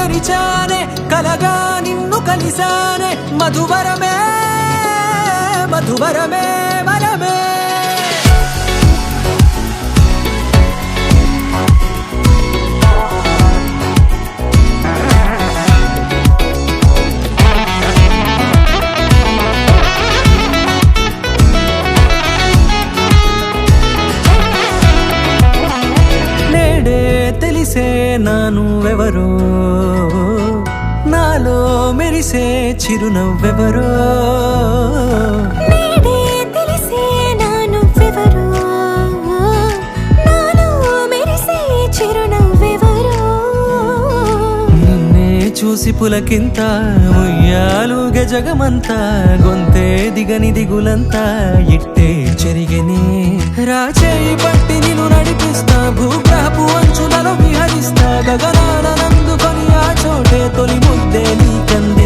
మరిచానే కలగా నిన్ను కలిసానే మధువరమే మధువరమే వరమే తెలిసే నానువెవరో నాలో మెరిసే చిరునవ్వెవరో తెలిసే నానువెవరో నాలో మెరిసే చిరునవ్వెవరో నిన్నే చూసి పులకింత ఉయ్యాలుగే జగమంతా గొంతే దిగని దిగులంతా ఇట్టే చెరిగనే రాచేయి పట్టి నిన్ను నడిపిస్తా భూగ్రహపు అంచులలో విహరిస్తా గగనానందుకొని ఆ చోటే తొలి ముద్దే నీకంద